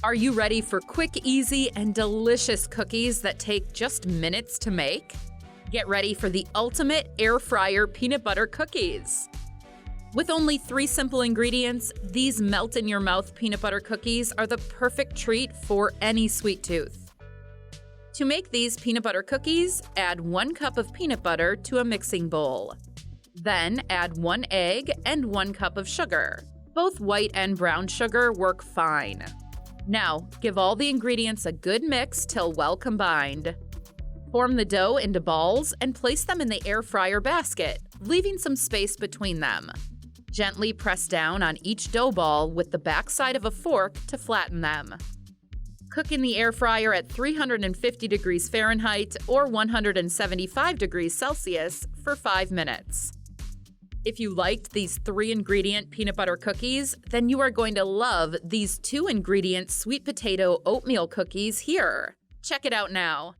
Are you ready for quick, easy, and delicious cookies that take just minutes to make? Get ready for the ultimate air fryer peanut butter cookies. With only 3 simple ingredients, these melt-in-your-mouth peanut butter cookies are the perfect treat for any sweet tooth. To make these peanut butter cookies, add 1 cup of peanut butter to a mixing bowl. Then add 1 egg and 1 cup of sugar. Both white and brown sugar work fine. Now, give all the ingredients a good mix till well combined. Form the dough into balls and place them in the air fryer basket, leaving some space between them. Gently press down on each dough ball with the backside of a fork to flatten them. Cook in the air fryer at 350 degrees Fahrenheit or 175 degrees Celsius for 5 minutes. If you liked these 3-ingredient peanut butter cookies, then you are going to love these 2-ingredient sweet potato oatmeal cookies here. Check it out now.